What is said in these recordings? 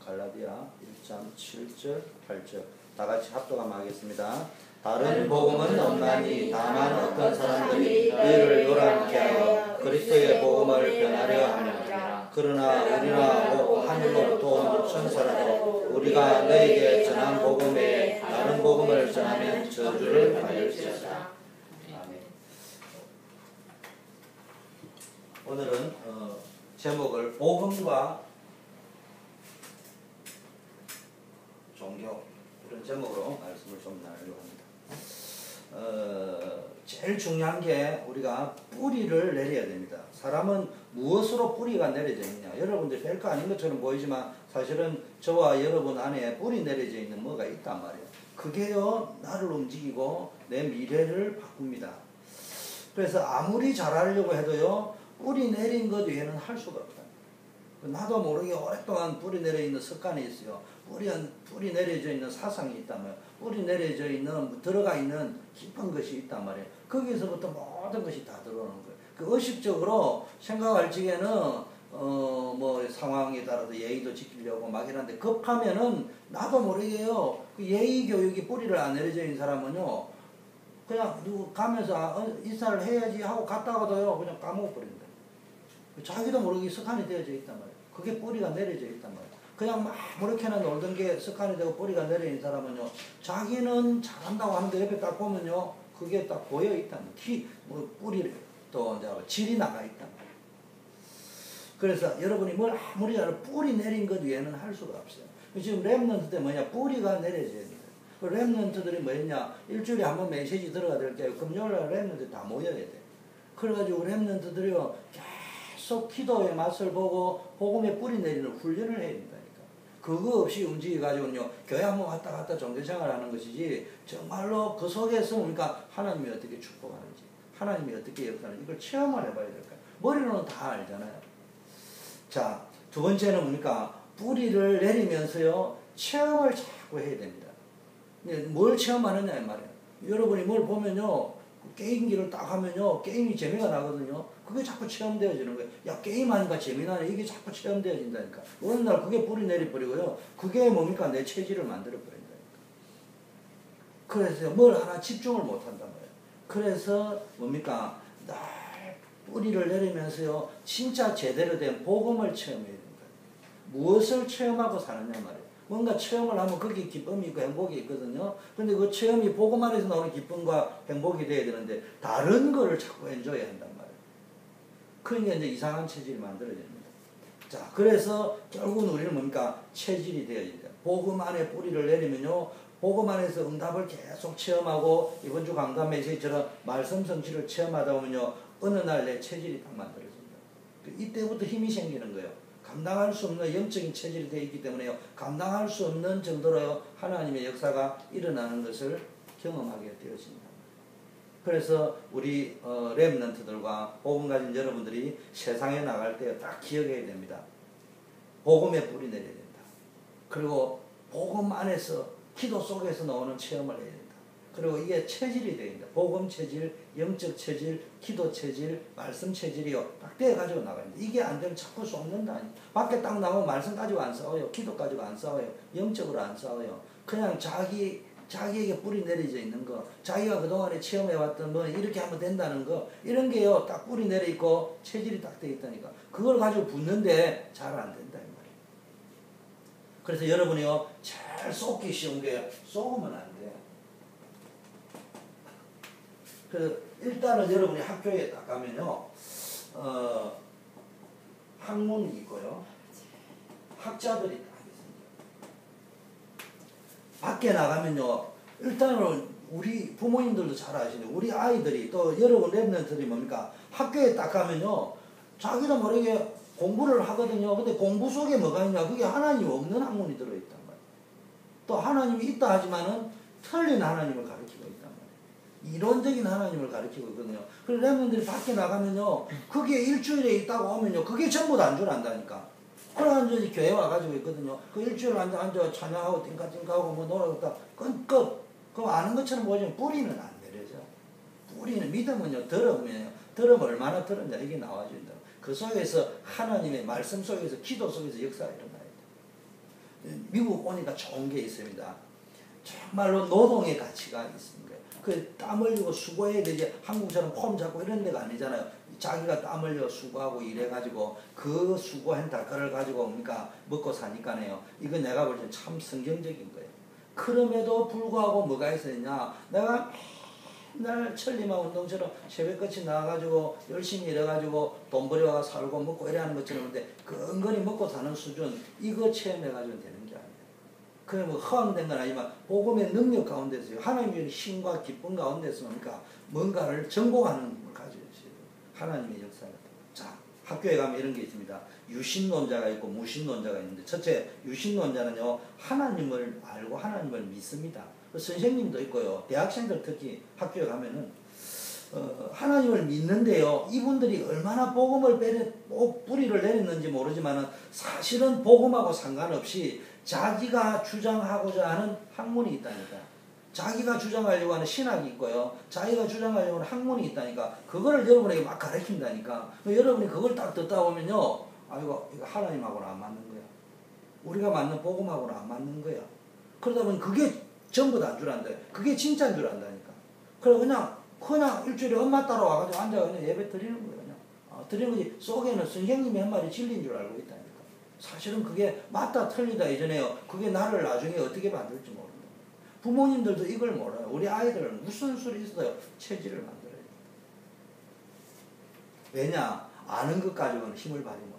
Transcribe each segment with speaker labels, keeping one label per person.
Speaker 1: 갈라디아 1장 7절 8절 다 같이 합독하면 하겠습니다. 다른 복음은 없나니 다만 어떤 사람들이 너희를 요란케 하여 그리스도의 복음을 변하려 하느니라. 그러나 우리나 하늘로부터 온 천사라도 우리가 너희에게 전한 복음 외에 다른 복음을 전하면 저주를 받을지어다. 아멘. 오늘은 제목을 복음과 종교 이런 제목으로 말씀을 좀 나누려고 합니다. 제일 중요한 게 우리가 뿌리를 내려야 됩니다. 사람은 무엇으로 뿌리가 내려져 있냐? 여러분들 별거 아닌 것처럼 보이지만 사실은 저와 여러분 안에 뿌리 내려져 있는 뭐가 있단 말이에요. 그게요 나를 움직이고 내 미래를 바꿉니다. 그래서 아무리 잘하려고 해도요 뿌리 내린 것 외에는 할 수가 없다. 나도 모르게 오랫동안 뿌리 내려 있는 습관이 있어요. 뿌리 내려져 있는 사상이 있단 말이에요. 뿌리 내려져 있는 들어가 있는 깊은 것이 있단 말이에요. 거기서부터 모든 것이 다 들어오는 거예요. 그 의식적으로 생각할 적에는 뭐 상황에 따라서 예의도 지키려고 막 이러는데 급하면은 나도 모르게요. 그 예의 교육이 뿌리를 안 내려져 있는 사람은요. 그냥 누구 가면서 인사를 해야지 하고 갔다가도요 그냥 까먹어버린다. 자기도 모르게 습관이 되어져 있단 말이에요. 그게 뿌리가 내려져 있단 말이에요. 그냥 막 아무렇게나 놀던 게 습관이 되고 뿌리가 내려있는 사람은요 자기는 잘한다고 하는데 옆에 딱 보면요 그게 딱 보여 있다는 거예요. 뿌리를 또 이제 질이 나가 있단 말이에요. 그래서 여러분이 뭘 아무리 잘해도 뿌리 내린 것 외에는 할 수가 없어요. 지금 랩런트 때 뭐냐 뿌리가 내려져야 돼요. 그 랩런트들이 뭐였냐 일주일에 한 번 메시지 들어가 될 때 금요일날 랩런트 다 모여야 돼. 그래가지고 랩런트들이요 계속 기도의 맛을 보고 복음의 뿌리 내리는 훈련을 해야 된다니까. 그거 없이 움직여가지고는요 교회 한번 왔다 갔다 종교생활 하는 것이지 정말로 그 속에서 우리가 하나님이 어떻게 축복하는지 하나님이 어떻게 역사하는지 이걸 체험을 해봐야 될까요? 머리로는 다 알잖아요. 자, 두 번째는 뭡니까? 뿌리를 내리면서요 체험을 자꾸 해야 됩니다. 뭘 체험하느냐 이 말이에요. 여러분이 뭘 보면요 게임기를 딱 하면요 게임이 재미가 나거든요. 그게 자꾸 체험되어지는 거예요. 야 게임하니까 재미나네. 이게 자꾸 체험되어진다니까. 어느 날 그게 뿌리 내려버리고요. 그게 뭡니까? 내 체질을 만들어버린다니까. 그래서 뭘 하나 집중을 못한단 말이에요. 그래서 뭡니까? 날 뿌리를 내리면서요 진짜 제대로 된 복음을 체험해야 된다. 무엇을 체험하고 사느냐 말이에요. 뭔가 체험을 하면 거기에 기쁨이 있고 행복이 있거든요. 근데 그 체험이 복음 안에서 나오는 기쁨과 행복이 돼야 되는데 다른 거를 자꾸 엔조해야 한단 말이에요. 그러니까 이제 이상한 체질이 만들어집니다. 자, 그래서 결국은 우리는 뭡니까? 체질이 되어진다. 복음 안에 뿌리를 내리면요. 복음 안에서 응답을 계속 체험하고 이번 주 강단 메시지처럼 말씀 성취를 체험하다 보면요. 어느 날 내 체질이 딱 만들어진다. 이때부터 힘이 생기는 거예요. 감당할 수 없는 영적인 체질이 되어 있기 때문에요. 감당할 수 없는 정도로 하나님의 역사가 일어나는 것을 경험하게 되어집니다. 그래서 우리 렘넌트들과 복음 가진 여러분들이 세상에 나갈 때 딱 기억해야 됩니다. 복음에 뿌리 내려야 된다. 그리고 복음 안에서 기도 속에서 나오는 체험을 해야 된다. 그리고 이게 체질이 되어 있다. 복음 체질, 영적 체질, 기도 체질, 말씀 체질이요. 딱 떼어가지고 나가야 된다. 이게 안 되면 자꾸 쏟는다. 밖에 딱 나오면 말씀 가지고 안 싸워요. 기도 가지고 안 싸워요. 영적으로 안 싸워요. 그냥 자기에게 뿌리 내려져 있는 거, 자기가 그동안에 체험해왔던 뭐 이렇게 하면 된다는 거 이런 게요 딱 뿌리 내려있고 체질이 딱 되어 있다니까. 그걸 가지고 붙는데 잘 안 된다 이 말이에요. 그래서 여러분이요 잘 쏟기 쉬운 게 쏟으면 안 돼요. 그래서 일단은 여러분이 학교에 딱 가면요 학문이 있고요 학자들이 딱 밖에 나가면요 일단은 우리 부모님들도 잘 아시네. 우리 아이들이 또 여러분 랩런트들이 뭡니까? 학교에 딱 가면요 자기도 모르게 공부를 하거든요. 근데 공부 속에 뭐가 있냐? 그게 하나님 없는 학문이 들어있단 말이에요. 또 하나님이 있다 하지만은 틀린 하나님을 가르치고 있단 말이에요. 이론적인 하나님을 가르치고 있거든요. 그래서 랩런트들이 밖에 나가면요 그게 일주일에 있다고 하면요 그게 전부 다 안 줄 안다니까. 그러한 저희 교회 와가지고 있거든요. 그 일주일 앉아 찬양하고 띵까띵까하고 뭐 놀아갔다 끝. 그럼 아는 것처럼 보지만 뿌리는 안 내려져. 뿌리는 믿음은요 들으면 얼마나 들었냐 이게 나와준다. 그 속에서 하나님의 말씀 속에서 기도 속에서 역사가 일어나요. 미국 오니까 좋은 게 있습니다. 정말로 노동의 가치가 있습니다. 그 땀 흘리고 수고해야 되지 한국처럼 폼 잡고 이런 데가 아니잖아요. 자기가 땀 흘려 수고하고 일해가지고 그 수고한 달가를 가지고 뭡니까 먹고 사니까네요. 이거 내가 볼 때 참 성경적인 거예요. 그럼에도 불구하고 뭐가 있었냐, 내가 맨날 천리마 운동처럼 새벽같이 나와가지고 열심히 일해가지고 돈 벌여가 살고 먹고 이래 하는 것처럼 근데 근근히 먹고 사는 수준 이거 체험해가지고 되는 게 아니에요. 그게 뭐 허황된 건 아니지만 복음의 능력 가운데서 하나님의 힘과 기쁨 가운데서 뭔가를 전공하는 힘을 가지고 있어요. 하나님의 역사가. 자, 학교에 가면 이런 게 있습니다. 유신론자가 있고 무신론자가 있는데 첫째 유신론자는요 하나님을 알고 하나님을 믿습니다. 선생님도 있고요. 대학생들 특히 학교에 가면은 하나님을 믿는데요. 이분들이 얼마나 복음을 뿌리를 내렸는지 모르지만은 사실은 복음하고 상관없이 자기가 주장하고자 하는 학문이 있다니까. 자기가 주장하려고 하는 신학이 있고요. 자기가 주장하려고 하는 학문이 있다니까. 그거를 여러분에게 막 가르친다니까. 여러분이 그걸 딱 듣다 보면요. 이거 하나님하고는 안 맞는 거야. 우리가 맞는 복음하고는 안 맞는 거야. 그러다 보니 그게 전부 다 안 줄 안다. 그게 진짜인 줄 안다니까. 그래 그냥 일주일에 엄마 따라와가지고 앉아 그냥 예배 드리는 거예요. 그냥. 드리는 거지. 속에는 선생님이 한 말이 진리인 줄 알고 있다니까. 사실은 그게 맞다 틀리다 이전에요. 그게 나를 나중에 어떻게 만들지 모른다. 부모님들도 이걸 몰라요. 우리 아이들은 무슨 수를 있어요. 체질을 만들어야 돼. 왜냐? 아는 것 가지고는 힘을 발휘 못해.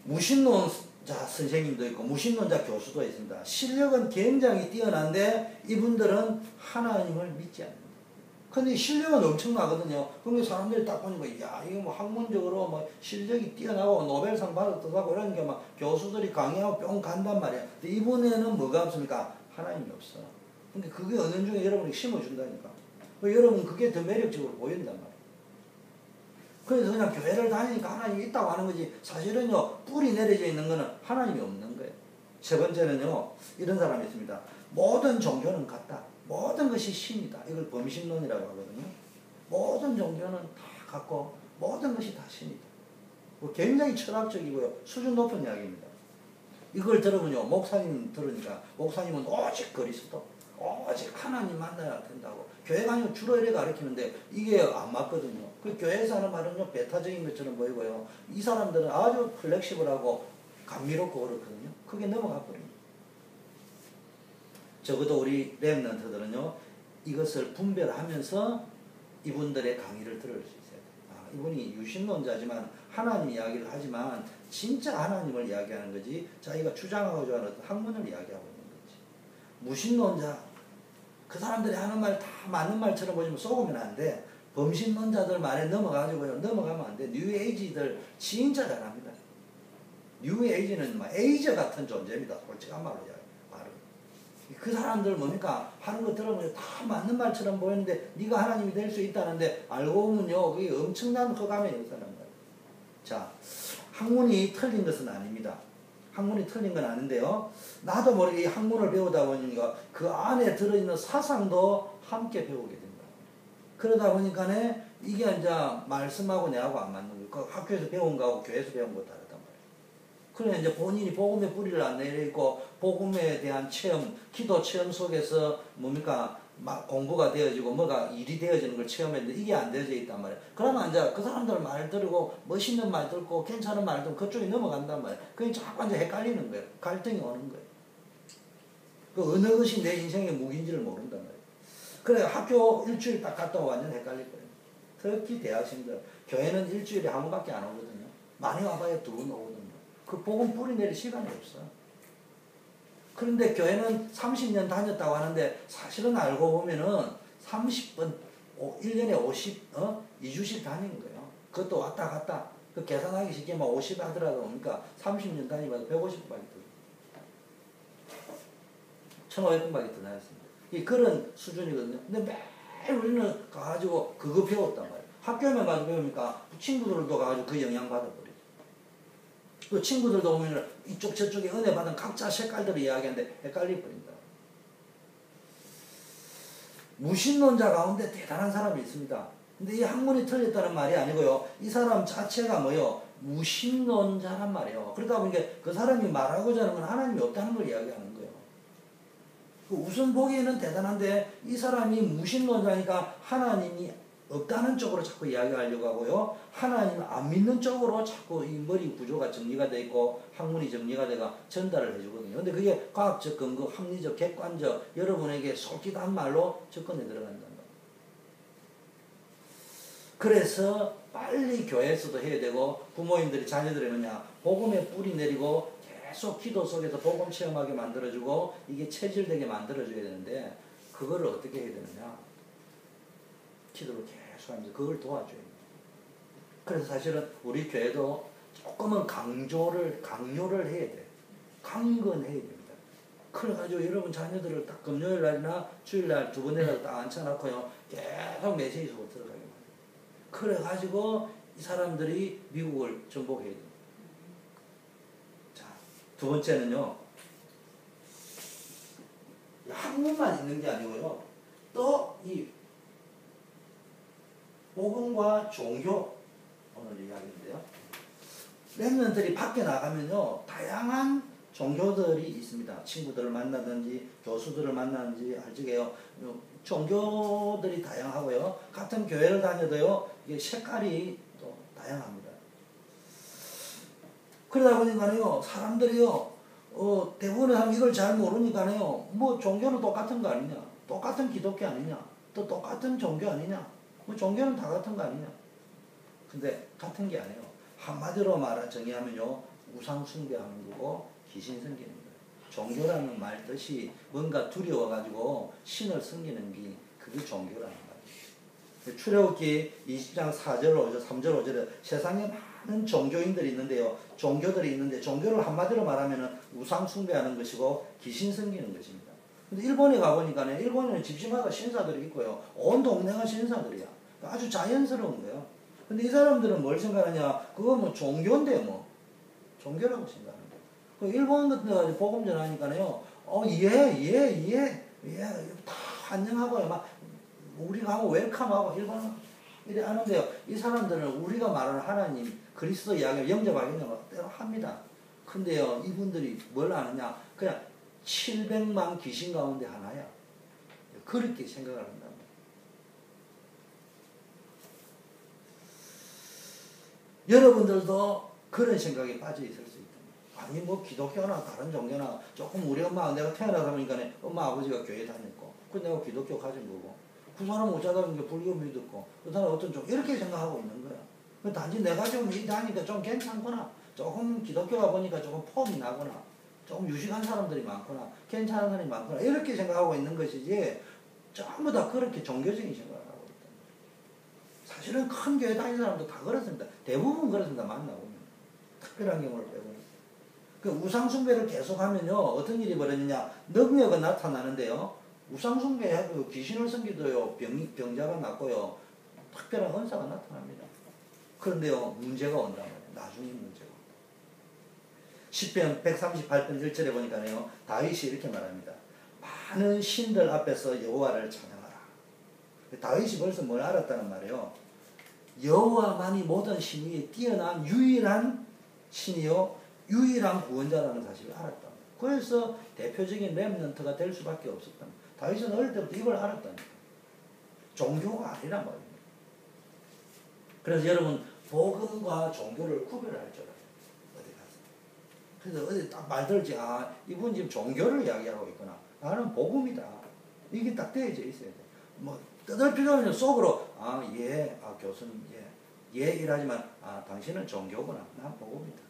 Speaker 1: 무신론자 선생님도 있고 무신론자 교수도 있습니다. 실력은 굉장히 뛰어난데 이분들은 하나님을 믿지 않는다. 근데 실력은 엄청나거든요. 그런데 사람들이 딱 보니까 야 이거 뭐 학문적으로 뭐 실력이 뛰어나고 노벨상 받았다고 이런 게 막 교수들이 강의하고 뿅 간단 말이야. 근데 이번에는 뭐가 없습니까? 하나님이 없어. 근데 그게 어느 중에 여러분이 심어준다니까. 여러분 그게 더 매력적으로 보인단 말이야. 그래서 그냥 교회를 다니니까 하나님이 있다고 하는 거지 사실은요 뿌리 내려져 있는 거는 하나님이 없는 거예요. 세 번째는요 이런 사람이 있습니다. 모든 종교는 같다. 모든 것이 신이다. 이걸 범신론이라고 하거든요. 모든 종교는 다 같고 모든 것이 다 신이다. 굉장히 철학적이고요. 수준 높은 이야기입니다. 이걸 들으면요 목사님 들으니까 목사님은 오직 그리스도 오직 하나님 만나야 된다고 교회 가면 주로 이래 가르치는데 이게 안 맞거든요. 그 교회에서 하는 말은요 배타적인 것처럼 보이고요. 이 사람들은 아주 플렉시블하고 감미롭고 그렇거든요. 그게 넘어가 버립니다. 적어도 우리 렘넌트들은요 이것을 분별하면서 이분들의 강의를 들을 수 있어요. 이분이 유신론자지만 하나님 이야기를 하지만 진짜 하나님을 이야기하는 거지 자기가 주장하고자 하는 학문을 이야기하고 있는 거지. 무신론자 그 사람들이 하는 말 다 맞는 말처럼 보지만 속으면 안 돼. 범신론자들 말에 넘어가지고요 넘어가면 안 돼. 뉴에이지들 진짜 잘합니다. 뉴에이지는 막 에이저 같은 존재입니다. 솔직한 말로 이야기. 그 사람들 뭡니까? 하는 거 들으면 다 맞는 말처럼 보이는데 네가 하나님이 될 수 있다는데 알고 보면요 그게 엄청난 허감의 역사란 말이에요. 자, 학문이 틀린 것은 아닙니다. 학문이 틀린 건 아닌데요. 나도 모르게 이 학문을 배우다 보니까 그 안에 들어있는 사상도 함께 배우게 된다. 그러다 보니까 이게 이제 말씀하고 내하고 안 맞는 거예요. 그 학교에서 배운 거하고 교회에서 배운 거 다르단 말이에요. 그래 이제 본인이 복음의 뿌리를 안 내려있고 복음에 대한 체험, 기도 체험 속에서 뭡니까 막 공부가 되어지고 뭐가 일이 되어지는 걸 체험했는데 이게 안 되어져 있단 말이에요. 그러면 이제 그 사람들 말 들고 멋있는 말 듣고 괜찮은 말 듣고 그쪽에 넘어간단 말이에요. 그게 자꾸 이제 헷갈리는 거예요. 갈등이 오는 거예요. 그 어느 것이 내 인생의 무기인지를 모른단 말이에요. 그래 학교 일주일 딱 갔다 오면 완전 헷갈릴 거예요. 특히 대학생들 교회는 일주일에 한 번밖에 안 오거든요. 많이 와봐야 2번 오거든요. 그 복음 뿌리 내릴 시간이 없어. 그런데 교회는 30년 다녔다고 하는데 사실은 알고 보면은 30번 1년에 2주씩 다닌 거예요. 그것도 왔다 갔다. 그 계산하기 쉽게 막 50 하더라도 뭡니까 30년 다니면서 150번밖에 더 1,500번밖에 더 다녔습니다. 그런 수준이거든요. 근데 매일 우리는 가가지고 그거 배웠단 말이에요. 학교에만 가서 배우니까 친구들도 가가지고 그 영향 받아버리죠. 또 친구들도 보면 이쪽 저쪽에 은혜 받은 각자 색깔들을 이야기하는데 헷갈려 버린다. 무신론자 가운데 대단한 사람이 있습니다. 근데 이 학문이 틀렸다는 말이 아니고요. 이 사람 자체가 뭐요? 무신론자란 말이에요. 그러다 보니까 그 사람이 말하고자 하는 건 하나님이 없다는 걸 이야기하는 거예요. 그 우선 보기에는 대단한데 이 사람이 무신론자니까 하나님이 없다는 쪽으로 자꾸 이야기하려고 하고요. 하나님을 안 믿는 쪽으로 자꾸 이 머리 구조가 정리가 되어 있고 학문이 정리가 돼가 전달을 해주거든요. 근데 그게 과학적 근거, 합리적, 객관적 여러분에게 솔깃한 말로 접근해 들어간다는 거예요. 그래서 빨리 교회에서도 해야 되고 부모님들이 자녀들이 뭐냐 복음에 뿌리 내리고 계속 기도 속에서 복음 체험하게 만들어주고 이게 체질되게 만들어줘야 되는데 그거를 어떻게 해야 되느냐 기도를 계속 하면서 그걸 도와줘야 돼요. 그래서 사실은 우리 교회도 조금은 강요를 해야 돼요. 강건해야 됩니다. 그래가지고 여러분 자녀들을 딱 금요일 날이나 주일날 두 번이라도 딱 앉혀놓고요 계속 메시지 속으로 들어가게 만들어요. 그래가지고 이 사람들이 미국을 정복해야 돼요. 자, 두 번째는요. 학문만 있는 게 아니고요. 또 이 복음과 종교 오늘 이야기인데요. 렘넌트들이 밖에 나가면요. 다양한 종교들이 있습니다. 친구들을 만나든지 교수들을 만나든지 알지게요. 종교들이 다양하고요. 같은 교회를 다녀도요. 이게 색깔이 또 다양합니다. 그러다 보니까요. 사람들이요. 대부분의 사람이 이걸 잘 모르니까요. 뭐 종교는 똑같은 거 아니냐. 똑같은 기독교 아니냐. 또 똑같은 종교 아니냐. 뭐 종교는 다 같은 거 아니냐. 근데 같은 게 아니에요. 한마디로 정의하면요. 우상 숭배하는 거고 귀신 섬기는 거예요. 종교라는 말 뜻이 뭔가 두려워가지고 신을 섬기는 게 그게 종교라는 말이에요. 출애굽기 20장 4절 5절 3절 5절에 세상에 많은 종교인들이 있는데요. 종교들이 있는데 종교를 한마디로 말하면 우상 숭배하는 것이고 귀신 섬기는 것입니다. 근데 일본에 가보니까 일본에는 집집마다 신사들이 있고요. 온 동네가 신사들이야. 아주 자연스러운 거예요. 근데 이 사람들은 뭘 생각하냐? 그거 뭐 종교인데 뭐. 종교라고 생각하는 거예요. 그 일본 같은 데 가서 복음 전하니까요. 다 환영하고요. 막 우리가 하고 웰컴하고 일본은 이래 하는데요. 이 사람들은 우리가 말하는 하나님, 그리스도 이야기를 영접하겠냐고 합니다. 근데요. 이분들이 뭘 아느냐? 그냥 700만 귀신 가운데 하나야. 그렇게 생각을 한다. 여러분들도 그런 생각에 빠져 있을 수 있다. 아니 뭐 기독교나 다른 종교나 조금 우리 엄마 내가 태어나다 보니까 엄마 아버지가 교회 다녔고 그 내가 기독교 가진 거고 그 사람 어쩌다 보니까 불교 믿었고 그 사람 어떤 종 이렇게 생각하고 있는 거야. 단지 내가 좀 다니까 좀 괜찮구나. 조금 기독교가 보니까 조금 폼이 나구나. 조금 유식한 사람들이 많구나. 괜찮은 사람이 많구나. 이렇게 생각하고 있는 것이지 전부 다 그렇게 종교적인 생각을 하고 있다. 사실은 큰 교회 다니는 사람도 다 그렇습니다. 대부분 그렇습니다. 만나보면. 특별한 경우를 빼고는. 그 우상숭배를 계속하면요. 어떤 일이 벌어지냐. 능력은 나타나는데요. 우상숭배하고 귀신을 섬기도요. 병자가 낫고요. 특별한 은사가 나타납니다. 그런데요. 문제가 온단 말이에요. 나중에 문제가 온다. 시편 138편 1절에 보니까요. 다윗이 이렇게 말합니다. 많은 신들 앞에서 여호와를 찬양하라. 다윗이 벌써 뭘 알았다는 말이에요. 여호와만이 모든 신 위에 뛰어난 유일한 신이요 유일한 구원자라는 사실을 알았다. 그래서 대표적인 렘넌트가 될 수밖에 없었다. 다윗은 어릴 때부터 이걸 알았다니까. 종교가 아니란 말입니다. 그래서 여러분 복음과 종교를 구별할 줄 알아요. 어디 가서. 그래서 어디 딱 말들지 이분 지금 종교를 이야기하고 있구나. 나는 복음이다. 이게 딱 되어져 있어야 돼. 뭐 뜯을 필요는 속으로 교수님 이라지만 당신은 종교구나. 난 복음이다.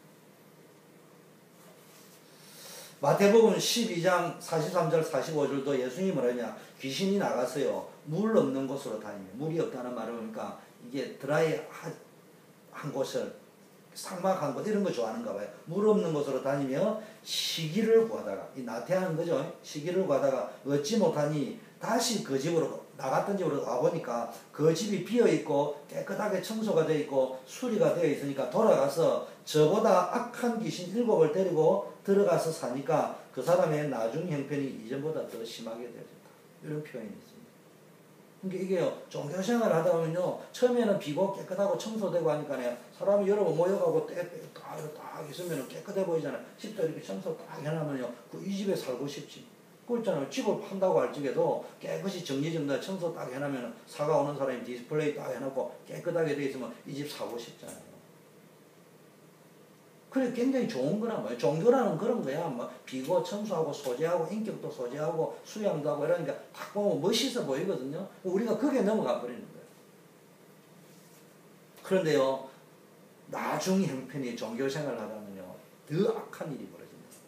Speaker 1: 마태복음 12장 43절 45절도 예수님이 뭐라냐 귀신이 나가서요 물 없는 곳으로 다니며 물이 없다는 말을 보니까 이게 드라이한 곳을 삭막한 곳 이런 거 좋아하는가 봐요. 물 없는 곳으로 다니며 시기를 구하다가 이 나태하는 거죠. 시기를 구하다가 얻지 못하니 다시 그 집으로 나갔던 집으로 와보니까 그 집이 비어있고 깨끗하게 청소가 되어 있고 수리가 되어 있으니까 돌아가서 저보다 악한 귀신 7을 데리고 들어가서 사니까 그 사람의 나중 형편이 이전보다 더 심하게 되어졌다. 이런 표현이 있습니다. 그러니까 이게요, 종교생활 하다 보면요, 처음에는 비고 깨끗하고 청소되고 하니까요, 사람이 여러 번 모여가고 딱 있으면 깨끗해 보이잖아요. 집도 이렇게 청소 딱 해놓으면요, 이 집에 살고 싶지. 그렇잖아요. 집을 판다고 할 적에도 깨끗이 정리정돈 청소 딱 해놓으면 사가 오는 사람이 디스플레이 딱 해놓고 깨끗하게 돼 있으면 이 집 사고 싶잖아요. 그래 굉장히 좋은 거란 말이에요. 종교라는 그런 거야. 뭐 비고 청소하고 소재하고 인격도 소재하고 수양도 하고 이러니까 딱 보면 멋있어 보이거든요. 우리가 거기에 넘어가 버리는 거예요. 그런데요, 나중 형편이 종교 생활을 하다면요, 더 악한 일이 벌어집니다.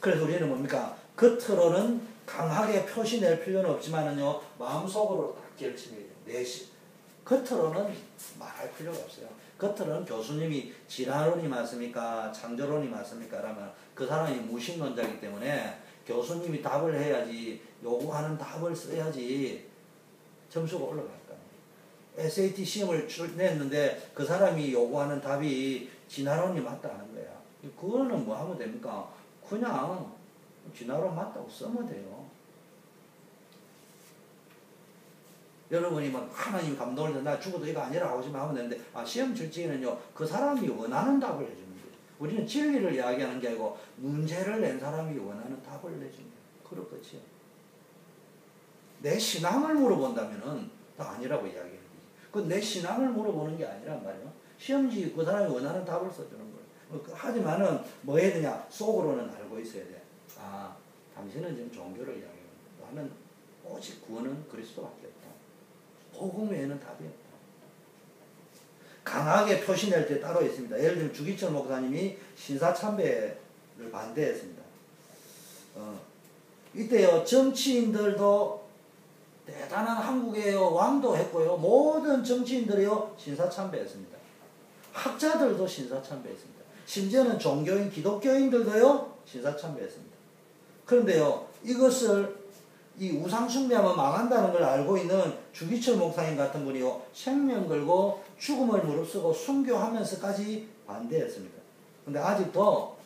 Speaker 1: 그래서 우리는 뭡니까? 겉으로는 강하게 표시낼 필요는 없지만은요, 마음속으로 딱 결심해야 돼요. 겉으로는 말할 필요가 없어요. 겉으로는 교수님이 진화론이 맞습니까? 창조론이 맞습니까? 라면 그 사람이 무신론자이기 때문에 교수님이 답을 해야지, 요구하는 답을 써야지 점수가 올라갈 거예요. SAT 시험을 냈는데 그 사람이 요구하는 답이 진화론이 맞다 하는 거야. 그거는 뭐 하면 됩니까? 그냥 진화론 맞다고 쓰면 돼요. 여러분이 막 하나님 감동을 줘서 나 죽어도 이거 아니라 하고 싶으면 하면 되는데, 시험 칠 적에는요, 그 사람이 원하는 답을 해주는 거예요. 우리는 진리를 이야기하는 게 아니고 문제를 낸 사람이 원하는 답을 내주는 거예요. 그럴 것이요. 내 신앙을 물어본다면은 다 아니라고 이야기해야 되지. 그 내 신앙을 물어보는 게 아니란 말이에요. 시험지 그 사람이 원하는 답을 써주는 거예요. 하지만은 뭐 해야 되냐? 속으로는 알고 있어야 돼. 당신은 지금 종교를 이야기하는 거야. 나는 오직 구원은 그리스도밖에 없다. 복음 외에는 답이 없다. 강하게 표시낼 때 따로 있습니다. 예를 들면 주기철 목사님이 신사참배를 반대했습니다. 이때요, 정치인들도 대단한 한국의 왕도 했고요, 모든 정치인들이요 신사참배했습니다. 학자들도 신사참배했습니다. 심지어는 종교인 기독교인들도요 신사참배했습니다. 그런데요, 이것을 이 우상숭배하면 망한다는 걸 알고 있는 주기철 목사님 같은 분이요, 생명 걸고 죽음을 무릅쓰고 순교하면서까지 반대했습니다. 근데 아직도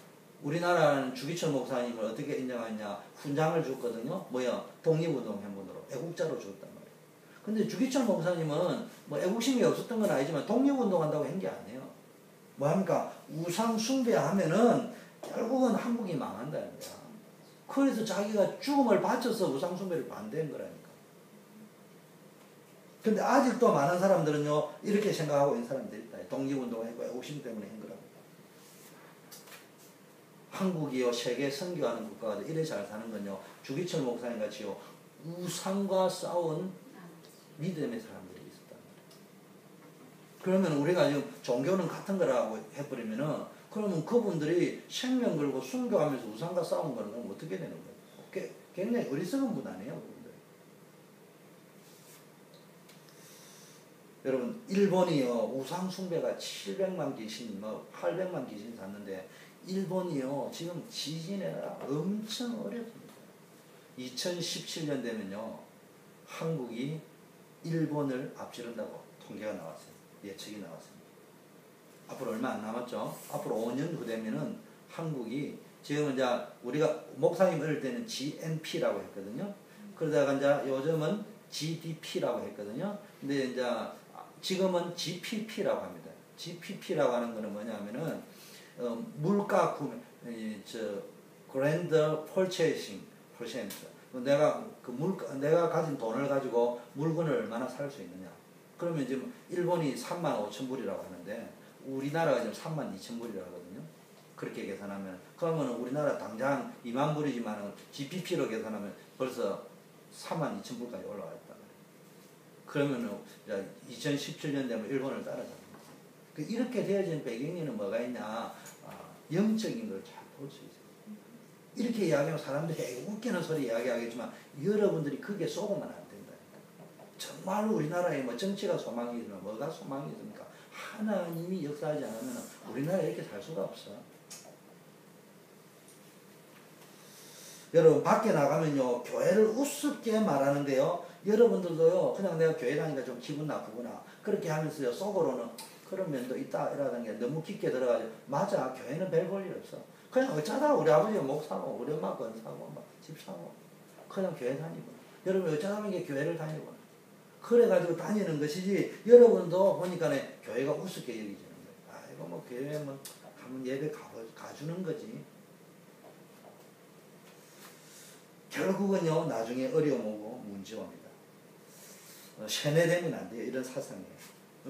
Speaker 1: 우리나라는 주기철 목사님을 어떻게 인정하느냐? 훈장을 줬거든요. 뭐야? 독립운동 행분으로 애국자로 줬단 말이에요. 근데 주기철 목사님은 뭐 애국심이 없었던 건 아니지만 독립운동 한다고 한 게 아니에요. 뭐합니까? 우상숭배하면은 결국은 한국이 망한다는 거야. 그래서 자기가 죽음을 바쳐서 우상숭배를 반대한 거라니까. 근데 아직도 많은 사람들은요, 이렇게 생각하고 있는 사람들이 있다. 독립운동을 했고 애국심 때문에 한 거라고. 한국이요, 세계 선교하는 국가가 이래 잘 사는 건요, 주기철 목사님 같이요, 우상과 싸운 믿음의 사람들이 있었단 말이에요. 그러면 우리가 지금 종교는 같은 거라고 해버리면은, 그러면 그분들이 생명 걸고 순교하면서 우상과 싸운 거는 그럼 어떻게 되는 거예요? 굉장히 어리석은 분 아니에요, 그분들. 여러분, 일본이요, 우상 숭배가 700만 귀신, 800만 귀신 샀는데, 일본이요, 지금 지진에라 엄청 어렵습니다. 2017년 되면요, 한국이 일본을 앞지른다고 통계가 나왔어요. 예측이 나왔습니다. 앞으로 얼마 안 남았죠. 앞으로 5년 후 되면은 한국이, 지금 이제 우리가 목사님 어릴 때는 GNP라고 했거든요. 그러다가 이제 요즘은 GDP라고 했거든요. 근데 이제 지금은 GPP라고 합니다. GPP라고 하는 거는 뭐냐면은 물가 구매, 그랜드 펄체이싱 퍼센트. 내가 내가 가진 돈을 가지고 물건을 얼마나 살 수 있느냐. 그러면 지금 일본이 35,000불이라고 하는데 우리나라가 지금 32,000불이라고 하거든요. 그렇게 계산하면, 그러면 우리나라 당장 2만 불이지만 GPP로 계산하면 벌써 32,000불까지 올라왔다. 그러면은 2017년 되면 일본을 따라잡는 거예요. 이렇게 되어진 배경에는 뭐가 있냐? 영적인 걸 잘 볼 수 있어요. 이렇게 이야기하면 사람들이 웃기는 소리 이야기하겠지만 여러분들이 그게 속으면 안 된다. 정말로 우리나라에 뭐 정치가 소망이 있으면 뭐가 소망이 있습니까? 하나님이 역사하지 않으면 우리나라에 이렇게 살 수가 없어. 여러분, 밖에 나가면요, 교회를 우습게 말하는데요, 여러분들도요, 그냥 내가 교회 다니니까 좀 기분 나쁘구나, 그렇게 하면서요, 속으로는 그런 면도 있다 이라는 게 너무 깊게 들어가죠. 맞아, 교회는 별 볼 일 없어. 그냥 어쩌다 우리 아버지가 목사고 우리 엄마 권사고 집 사고 그냥 교회 다니고, 여러분 어쩌면 이게 교회를 다니고 그래가지고 다니는 것이지 여러분도 보니까 교회가 우습게 여기지는 거예요. 이거 뭐 교회 뭐 한번 예배 가주는 거지. 결국은요 나중에 어려움 오고 문제 옵니다. 세뇌되면 안 돼요. 이런 사상이에요.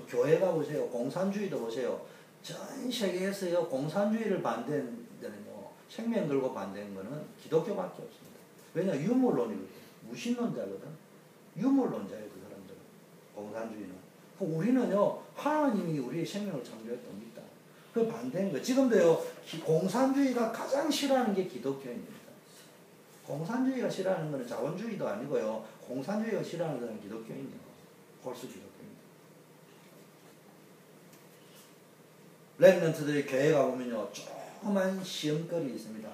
Speaker 1: 교회가 보세요. 공산주의도 보세요. 전 세계에서요 공산주의를 반대하는 데는요 생명 걸고 반대하는 거는 기독교밖에 없습니다. 왜냐 유물론이거든. 무신론자거든. 유물론자예요 그 사람들은. 공산주의는. 우리는요 하나님이 우리의 생명을 창조했답니다. 그 반대인 거예요. 지금도요 공산주의가 가장 싫어하는 게 기독교입니다. 공산주의가 싫어하는 것은 자본주의도 아니고요. 공산주의가 싫어하는 것은 기독교인이에요. 골수 기독교입니다. 렘넌트들이 교회 가보면요. 조그만 시험거리 있습니다.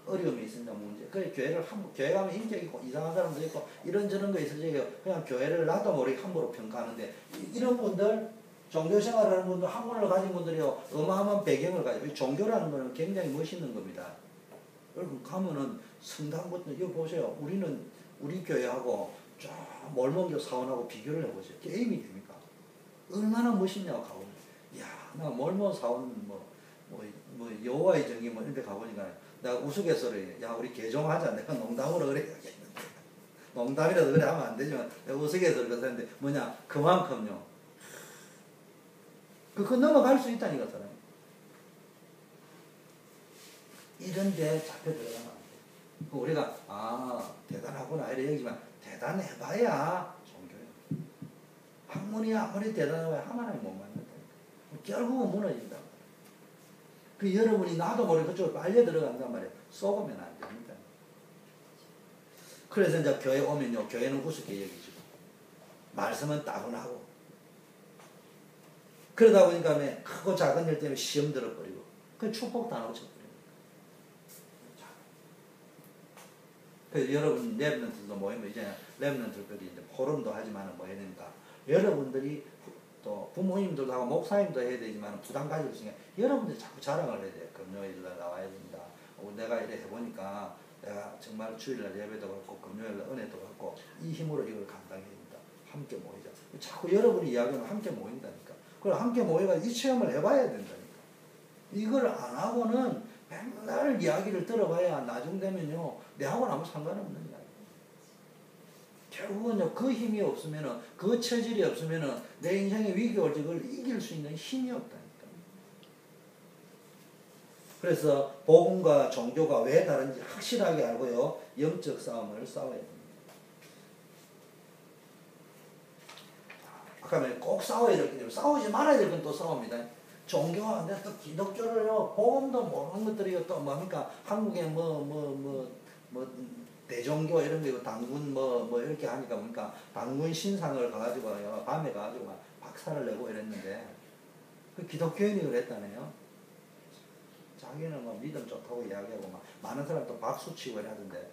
Speaker 1: 어려움이 있습니다. 문제. 그래서 교회 가면 인격 있고 이상한 사람도 있고 이런저런 거 있어요. 그냥 교회를 나도 모르게 함부로 평가하는데 이런 분들 종교생활을 하는 분들 학문을 가진 분들이요. 어마어마한 배경을 가지고 종교라는 거는 굉장히 멋있는 겁니다. 여러분 가면은 성당부터 여기 보세요. 우리 교회하고 쫙 몰몬교 사원하고 비교를 해보세요. 게임이 됩니까? 얼마나 멋있냐고 가보면. 이야, 나 몰몬 사원 여호와의 정의 이런 데 가보니까 내가 우스갯소리 야 우리 개종하자. 내가 농담으로 그래 야겠는데 농담이라도 그래 하면 안 되지만 내가 우스갯소리 그랬는데 뭐냐 그만큼요. 그거 넘어갈 수 있다니까 사람이. 이런데 잡혀 들어가면 안 돼. 우리가 대단하구나 이래 여기지만 대단해봐야 종교예요. 학문이 아무리 대단해봐야 하나님 못 만난다니까. 결국은 무너진단 말이에요. 그 여러분이 나도 모르게 그쪽으로 빨려 들어간단 말이에요. 쏘으면 안 됩니다. 그래서 이제 교회 오면요 교회는 우습게 여기지고 말씀은 따분하고 그러다 보니까 크고 작은 일 때문에 시험 들어버리고 그 축복도 안 하고 쳐버려요. 그래서 여러분 렘넌트도 모이면 이제 렘넌트들이 이제 포럼도 하지만 뭐 해야 되니까 여러분들이 또 부모님들도 하고 목사님도 해야 되지만 부담 가지고 있으니까 여러분들이 자꾸 자랑을 해야 돼요. 금요일날 나와야 된다. 내가 이래 해보니까 내가 정말 주일날 예배도 받고 금요일날 은혜도 받고 이 힘으로 이걸 감당해야 된다. 함께 모이자. 자꾸 여러분이 이야기하면 함께 모인다니까. 그걸 함께 모여가지고 이 체험을 해봐야 된다니까. 이걸 안 하고는 맨날 이야기를 들어봐야 나중 되면요 내하고는 아무 상관없는 이야기. 결국은요 그 힘이 없으면은 그 체질이 없으면은 내 인생의 위기 올 때 그걸 이길 수 있는 힘이 없다니까. 그래서 복음과 종교가 왜 다른지 확실하게 알고요 영적 싸움을 싸워야 됩니다. 아까 말에 꼭 싸워야 될 게 싸우지 말아야 될 건 또 싸웁니다. 종교와 또 기독교를요 복음도 모르는 것들이 또 뭡니까 한국에 대종교 이런 거 당군 이렇게 하니까 보니까 당군 신상을 가지고요 밤에 가지고 박살을 내고 이랬는데 그 기독교인이 그랬다네요. 자기는 믿음 좋다고 이야기하고 많은 사람도 박수 치고 이러던데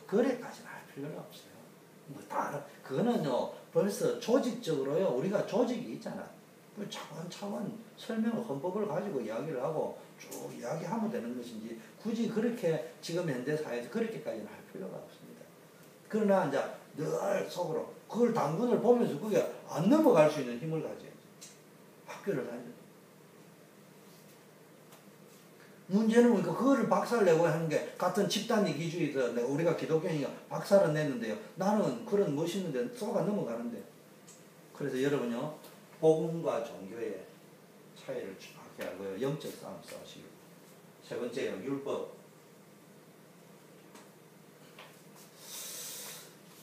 Speaker 1: 그래까지는 할 필요는 없어요. 그거는요 벌써 조직적으로요 우리가 조직이 있잖아. 그 차원 설명을 헌법을 가지고 이야기를 하고 쭉 이야기하면 되는 것인지 굳이 그렇게 지금 현대 사회에서 그렇게까지는 할 필요가 없습니다. 그러나 이제 늘 속으로 그걸 당군을 보면서 그게 안 넘어갈 수 있는 힘을 가져야지. 학교를 다니는. 문제는 뭐니까 그거를 박살내고 하는 게 같은 집단 이기주의에서 우리가 기독교인이 박살은 냈는데요. 나는 그런 멋있는데 쏘가 넘어가는데. 그래서 여러분요. 복음과 종교의 차이를 정확히 알고요. 영적 싸움 싸우시고. 세 번째요. 율법.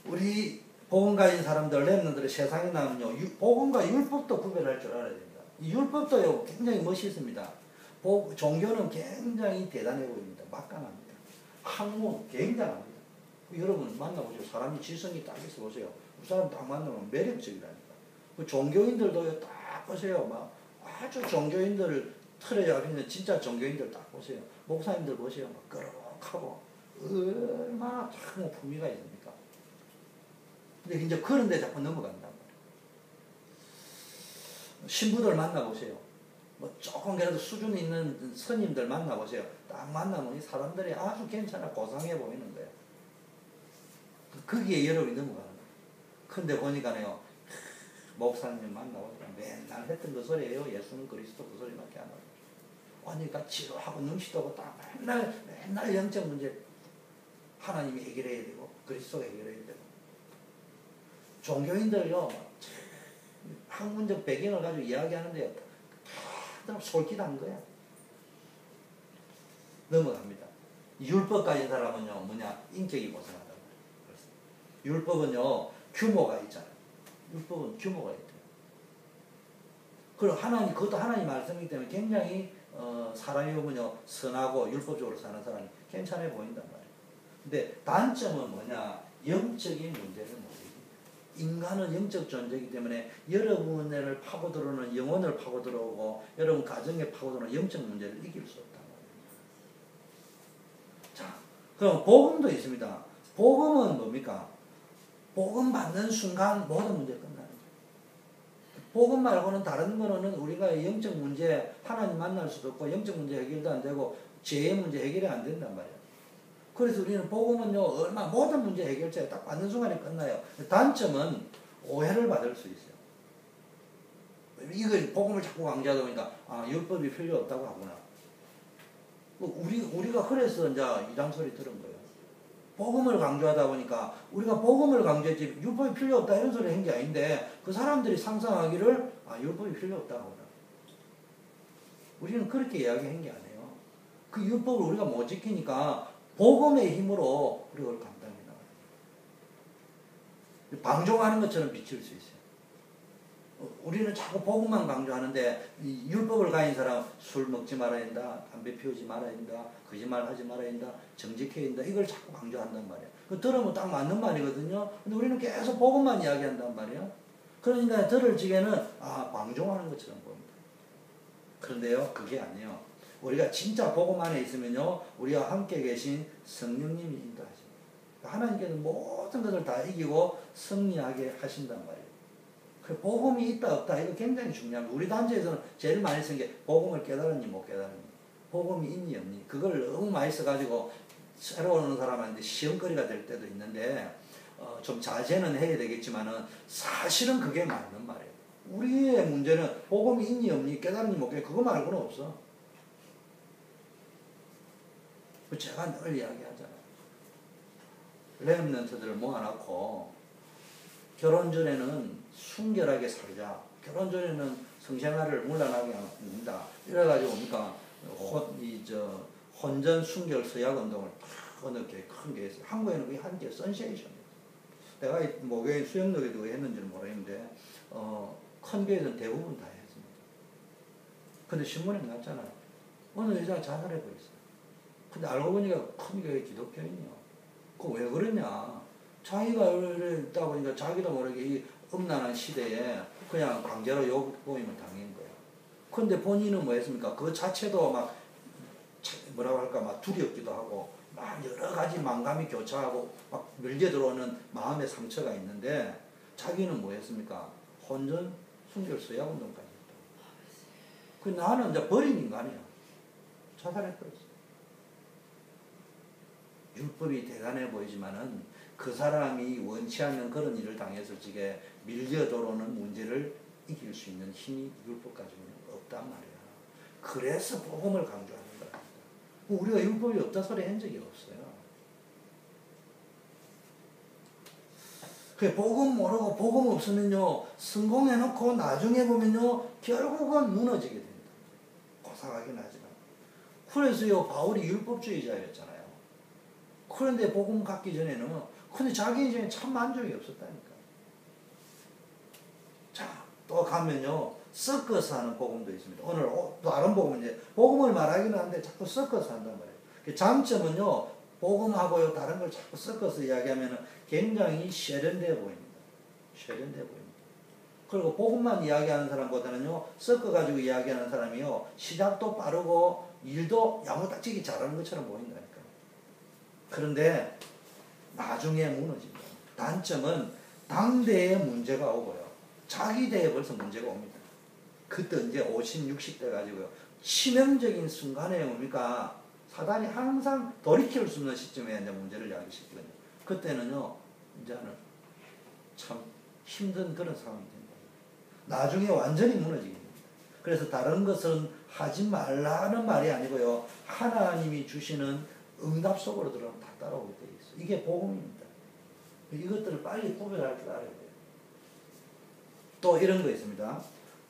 Speaker 1: 우리 복음 가진 사람들, 렘넌트들이 세상에 나면요. 복음과 율법도 구별할 줄 알아야 됩니다. 이 율법도요. 굉장히 멋있습니다. 종교는 굉장히 대단해 보입니다. 막강합니다. 학문 굉장합니다. 여러분 만나보세요. 사람이 지성이 딱 있어 보세요. 그 사람 딱 만나면 매력적이라니까. 그 종교인들도요. 딱 보세요. 아주 종교인들 틀에 잡히는 진짜 종교인들 딱 보세요. 목사님들 보세요. 거룩하고 얼마나 참 품위가 있습니까? 근데 이제 그런 데 자꾸 넘어간단 말이에요. 신부들 만나보세요. 조금 그래도 수준 있는 스님들 만나보세요. 딱 만나면 이 사람들이 아주 괜찮아 고상해 보이는 거예요. 거기에 여러분이 넘어가는 거예요. 근데 보니까요, 목사님 만나보니까 맨날 했던 그 소리예요. 예수는 그리스도 그 소리밖에 안 하고. 그러니까 지루하고 눈치도 딱 맨날 영적 문제 하나님이 해결해야 되고 그리스도가 해결해야 되고. 종교인들요, 학문적 배경을 가지고 이야기하는데요, 다 솔깃한 거야. 넘어갑니다. 율법 가진 사람은요, 뭐냐, 인격이 고생하단 말이에요. 율법은요, 규모가 있잖아요. 율법은 규모가 있대요. 그리고 하나님, 그것도 하나님 말씀이기 때문에 굉장히, 사람이 보면요, 선하고 율법적으로 사는 사람이 괜찮아 보인단 말이에요. 근데 단점은 뭐냐, 영적인 문제를 못 이깁니다. 인간은 영적 존재이기 때문에 여러분을 파고들어오는 영혼을 파고들어오고 여러분 가정에 파고들어오는 영적 문제를 이길 수 없단 말이에요. 자, 그럼 복음도 있습니다. 복음은 뭡니까? 복음 받는 순간 모든 문제 끝나는 거예요. 복음 말고는 다른 거는 우리가 영적 문제 하나님 만날 수도 없고 영적 문제 해결도 안 되고 죄의 문제 해결이 안 된단 말이에요. 그래서 우리는 복음은요, 모든 문제 해결자에 딱 받는 순간에 끝나요. 단점은 오해를 받을 수 있어요. 이걸 복음을 자꾸 강조하다 보니까, 율법이 필요 없다고 하구나. 우리가 그래서 이제 이런 소리 들은 거예요. 복음을 강조하다 보니까, 우리가 복음을 강조했지, 율법이 필요 없다 이런 소리 한 게 아닌데, 그 사람들이 상상하기를, 율법이 필요 없다고 하구나. 우리는 그렇게 이야기한 게 아니에요. 그 율법을 우리가 못 지키니까, 복음의 힘으로 우리가 그걸 감당해 나가요. 방종하는 것처럼 비칠 수 있어요. 우리는 자꾸 복음만 강조하는데 율법을 가진 사람 술 먹지 말아야 된다, 담배 피우지 말아야 된다, 거짓말 하지 말아야 된다, 정직해야 된다, 이걸 자꾸 강조한단 말이에요. 그 들으면 딱 맞는 말이거든요. 근데 우리는 계속 복음만 이야기한단 말이에요. 그러니까 들을 적에는 방종하는 것처럼 보입니다. 그런데요, 그게 아니에요. 우리가 진짜 복음 안에 있으면요, 우리와 함께 계신 성령님이 인도하십니다. 하나님께서 모든 것을 다 이기고 승리하게 하신단 말이에요. 그 복음이 있다 없다 이거 굉장히 중요합니다. 우리 단체에서는 제일 많이 쓰는 게 복음을 깨달았니 못 깨달았니, 복음이 있니 없니, 그걸 너무 많이 써가지고 새로 오는 사람한테 시험거리가 될 때도 있는데 좀 자제는 해야 되겠지만은 사실은 그게 맞는 말이에요. 우리의 문제는 복음이 있니 없니 깨달았니 못 깨달았니 그거 말고는 없어. 제가 늘 이야기하잖아요. 렘넌트들을 모아놓고 결혼 전에는 순결하게 살자. 결혼 전에는 성생활을 문란하게 합니다. 이래가지고 뭡니까? 혼전 순결 서약 운동을 어느 게 큰 게 있어요. 한국에는 그게 한 게 선세이션이에요. 내가 목요일 수영역에도 했는지는 모르겠는데 큰 교회는 대부분 다 했습니다. 근데 신문에 났잖아요. 어느 여자가 자살해버렸어요. 근데 알고 보니까 큰 교회 기독교인이요. 그거 왜 그러냐. 자기가 있다 보니까 자기도 모르게 이 음란한 시대에 그냥 강제로 욕보임을 당한 거야. 근데 본인은 뭐 했습니까? 그 자체도 막 뭐라고 할까 막 두렵기도 하고 막 여러 가지 망감이 교차하고 막 밀려 들어오는 마음의 상처가 있는데 자기는 뭐 했습니까? 혼전 순결 서약 운동까지 했다. 그 나는 이제 버린 인간이야. 자살해버렸어. 율법이 대단해 보이지만은 그 사람이 원치 않는 그런 일을 당했을 적에 밀려 들어오는 문제를 이길 수 있는 힘이 율법 가지고는 없단 말이야. 그래서 복음을 강조하는 거야. 우리가 율법이 없다 소리 한 적이 없어요. 그 복음 모르고 복음 없으면요 성공해놓고 나중에 보면요 결국은 무너지게 됩니다. 고상하긴 하지만. 그래서요 바울이 율법주의자였잖아요. 그런데 복음 갖기 전에는 근데 자기 인생에 참 만족이 없었다니까. 자, 또 가면요 섞어서 하는 복음도 있습니다. 오늘 또 다른 복음은 이제 복음을 말하기는 하는데 자꾸 섞어서 한단 말이에요. 그 장점은요 복음하고요 다른 걸 자꾸 섞어서 이야기하면 굉장히 세련되어 보입니다. 세련되어 보입니다. 그리고 복음만 이야기하는 사람보다는요 섞어가지고 이야기하는 사람이요 시작도 빠르고 일도 야무딱지기 잘하는 것처럼 보인다니까. 그런데 나중에 무너집니다. 단점은 당대에 문제가 오고요. 자기 대에 벌써 문제가 옵니다. 그때 이제 50, 60대 가지고요. 치명적인 순간에 뭡니까? 사단이 항상 돌이킬 수 없는 시점에 이제 문제를 야기시키거든요. 그때는요, 이제는 참 힘든 그런 상황이 된다. 나중에 완전히 무너지게 됩니다. 그래서 다른 것은 하지 말라는 말이 아니고요. 하나님이 주시는 응답 속으로 들어가면 다 따라오게 되어 있어요. 이게 복음입니다. 이것들을 빨리 구별할 줄 알아야 돼요. 또 이런 거 있습니다.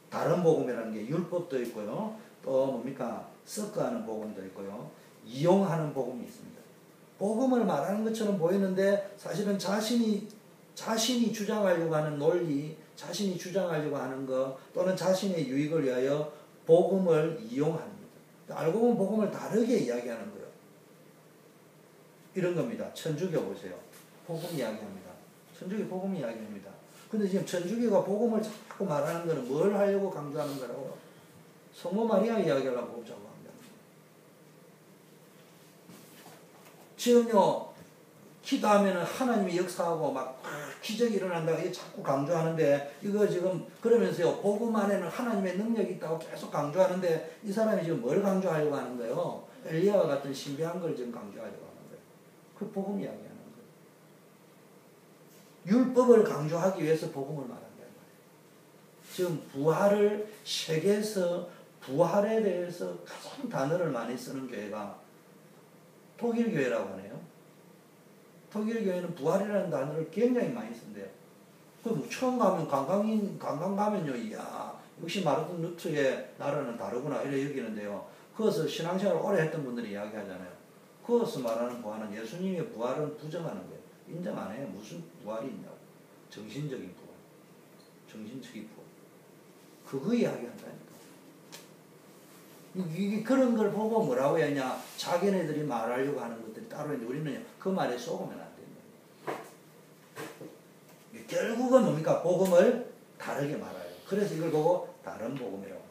Speaker 1: 다른 복음이라는 게 율법도 있고요. 또 뭡니까? 섞어하는 복음도 있고요. 이용하는 복음이 있습니다. 복음을 말하는 것처럼 보이는데 사실은 자신이 주장하려고 하는 논리, 자신이 주장하려고 하는 것 또는 자신의 유익을 위하여 복음을 이용합니다. 알고 보면 복음을 다르게 이야기하는 거예요. 이런 겁니다. 천주교 보세요. 복음 이야기합니다. 천주교 복음 이야기합니다. 근데 지금 천주교가 복음을 자꾸 말하는 거는 뭘 하려고 강조하는 거라고요? 성모 마리아 이야기하려고 복잡하고 합니다. 지금요, 기도하면은 하나님이 역사하고 막 기적이 일어난다고 자꾸 강조하는데, 이거 지금 그러면서요, 복음 안에는 하나님의 능력이 있다고 계속 강조하는데, 이 사람이 지금 뭘 강조하려고 하는 거예요? 엘리야와 같은 신비한 걸 지금 강조하려고 하는 거예요. 그 복음 이야기하는 거예요. 율법을 강조하기 위해서 복음을 말한다는 거예요. 지금 부활을, 세계에서 부활에 대해서 가장 단어를 많이 쓰는 교회가 독일 교회라고 하네요. 독일 교회는 부활이라는 단어를 굉장히 많이 쓴대요. 그 처음 가면 관광 가면요, 이야, 역시 마르틴 루터의 나라는 다르구나 이래 여기는데요. 거기서 신앙생활을 오래 했던 분들이 이야기하잖아요. 거기서 말하는 부활은 예수님의 부활은 부정하는 거예요. 인정 안 해요. 무슨 부활이 있냐고. 정신적인 부활. 정신적인 부활. 그거 이야기한다니까. 이게 그런 걸 보고 뭐라고 했냐. 자기네들이 말하려고 하는 것들이 따로 있는데 우리는 그 말에 속으면 안 된다. 결국은 뭡니까? 복음을 다르게 말해요. 그래서 이걸 보고 다른 복음이라고 합니다.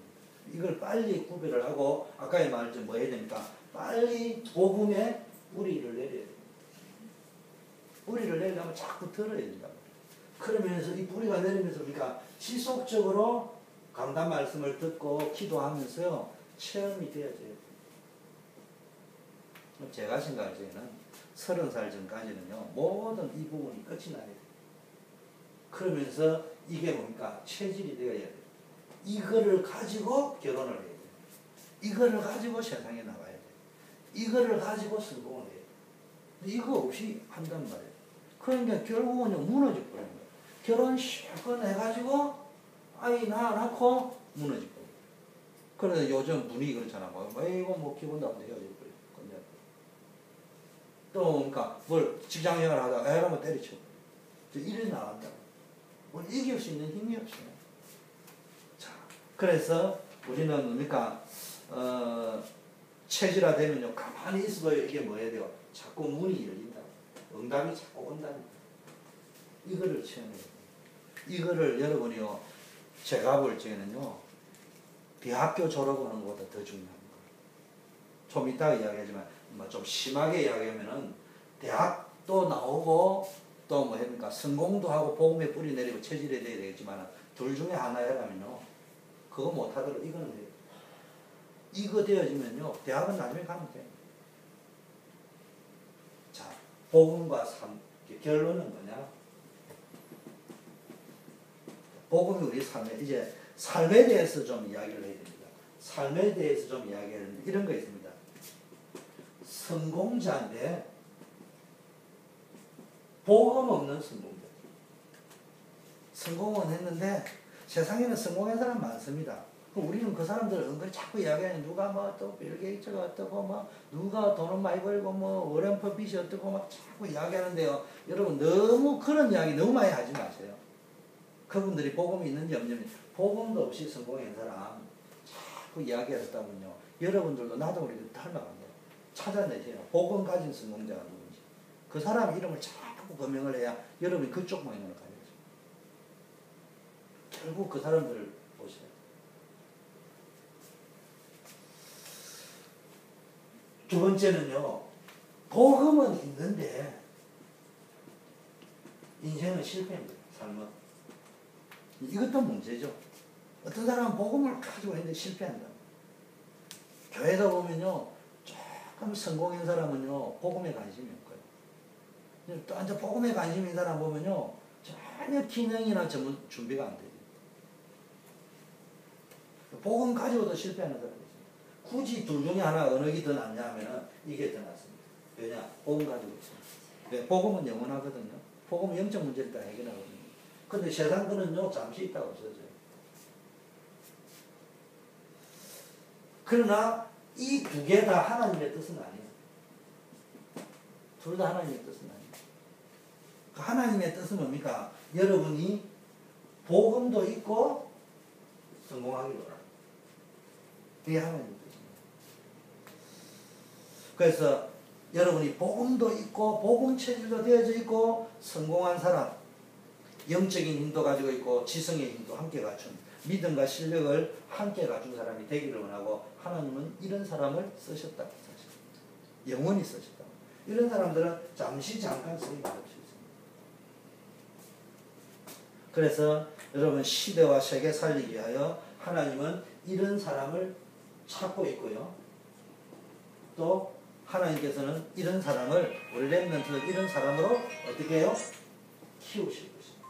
Speaker 1: 이걸 빨리 구별을 하고 아까의 말좀 뭐 해야 됩니까? 빨리 복음에 뿌리를 내려야 됩니다. 뿌리를 내려면 자꾸 들어야 된다. 그러면서 이 뿌리가 내리면서 우리가 지속적으로 강단 말씀을 듣고 기도하면서요, 체험이 되어져요. 제가 생각할 때는 30살 전까지는요, 모든 이 부분이 끝이 나야 돼요. 그러면서 이게 뭡니까? 체질이 되어야 돼요. 이거를 가지고 결혼을 해야 돼요. 이거를 가지고 세상에 나가야 돼요. 이거를 가지고 성공을 해야 돼요. 이거 없이 한단 말이에요. 그러니까 결국은 무너질 거예요. 결혼 실컷 해가지고 아이 낳고 무너질 거예요. 그런데 요즘 분위기 그렇잖아. 뭐 이거 뭐 기분 나쁜데 헤어질 거예요. 또 그러니까 뭘 직장생활 하다가 애가 뭐 때리쳐. 일이 나간다. 뭘 이길 수 있는 힘이 없어요. 자, 그래서 우리는 뭡니까? 체질화되면요, 가만히 있어도 이게 뭐 해야 돼요? 자꾸 문이 열린다. 응답이 자꾸 온다는 거예요. 이거를 체험해야 돼요. 이거를 여러분이요, 제가 볼 적에는요, 대학교 졸업하는 것보다 더 중요한 거예요. 좀 이따가 이야기하지만, 좀 심하게 이야기하면은, 대학도 나오고, 또 뭐 합니까? 성공도 하고, 복음에 뿌리 내리고, 체질에 대해 되겠지만, 둘 중에 하나라면요, 그거 못하더라도 이거는 돼요. 이거 되어지면요, 대학은 나중에 가면 돼요. 자, 복음과 삶, 결론은 뭐냐? 복음이 우리 삶에, 이제 삶에 대해서 좀 이야기를 해야 됩니다. 삶에 대해서 좀 이야기해야 되는데, 이런 거 있습니다. 성공자인데, 복음 없는 성공자. 성공은 했는데, 세상에는 성공한 사람 많습니다. 우리는 그 사람들 은근히 자꾸 이야기하는, 누가 뭐 또 빌 게이츠가 어떻고, 뭐 누가 돈을 많이 벌고, 뭐 워렌 버핏이 어떻고 막 자꾸 이야기하는데요. 여러분 너무 그런 이야기 너무 많이 하지 마세요. 그분들이 복음이 있는지 없는지, 복음도 없이 성공한 사람 자꾸 이야기하셨다면요, 여러분들도 나도 우리도 닮아갑니다. 찾아내세요. 복음 가진 성공자가 누군지. 그 사람 이름을 자꾸 거명을 해야 여러분이 그쪽 방향으로 가야죠. 결국 그 사람들을 보세요. 두 번째는요, 복음은 있는데 인생은 실패입니다. 삶은. 이것도 문제죠. 어떤 사람은 복음을 가지고 있는데 실패한다. 교회다 보면요, 조금 성공한 사람은요, 복음에 관심이 없고요. 또 완전 복음에 관심 있는 사람 보면요. 전혀 기능이나 전문 준비가 안 돼요. 복음 가지고도 실패하는 사람이 있어요. 굳이 둘 중에 하나 어느 게 더 낫냐 하면은 이게 더 낫습니다. 왜냐? 복음 가지고 있어요. 왜? 복음은 영원하거든요. 복음은 영적 문제를 다 해결하거든요. 근데 세상 거는요, 잠시 있다가 없어져요. 그러나 이 두 개 다 하나님의 뜻은 아니에요. 둘 다 하나님의 뜻은 아니에요. 그 하나님의 뜻은 뭡니까? 여러분이 복음도 있고 성공하기로 하라. 그게 하나님의 뜻입니다. 그래서 여러분이 복음도 있고 복음 체질도 되어져 있고 성공한 사람, 영적인 힘도 가지고 있고 지성의 힘도 함께 갖춘 믿음과 실력을 함께 갖춘 사람이 되기를 원하고 하나님은 이런 사람을 쓰셨다. 영원히 쓰셨다. 이런 사람들은 잠깐 쓰임 받을 수 있습니다. 그래서 여러분 시대와 세계 살리기 위하여 하나님은 이런 사람을 찾고 있고요. 또 하나님께서는 이런 사람을 우리 렘넌트를 이런 사람으로 어떻게 해요? 키우실 것입니다.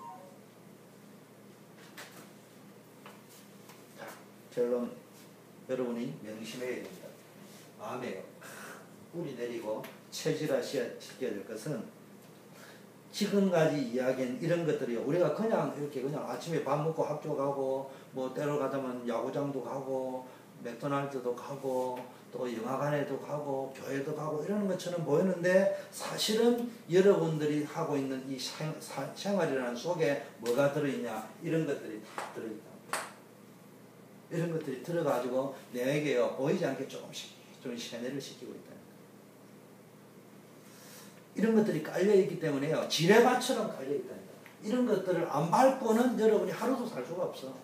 Speaker 1: 자, 결론 여러분이 명심해야 됩니다. 마음에 뿌리 내리고 체질화시켜야 될 것은 지금까지 이야기한 이런 것들이요. 우리가 그냥 이렇게 그냥 아침에 밥 먹고 학교 가고 뭐 때로 가다면 야구장도 가고 맥도날드도 가고 또 영화관에도 가고 교회도 가고 이러는 것처럼 보이는데 사실은 여러분들이 하고 있는 이 생활이라는 속에 뭐가 들어있냐 이런 것들이 다 들어있다. 이런 것들이 들어가지고 내게요 보이지 않게 조금씩 좀 세뇌를 시키고 있다. 이런 것들이 깔려있기 때문에요. 지뢰밭처럼 깔려있다니까. 이런 것들을 안 밟고는 여러분이 하루도 살 수가 없어.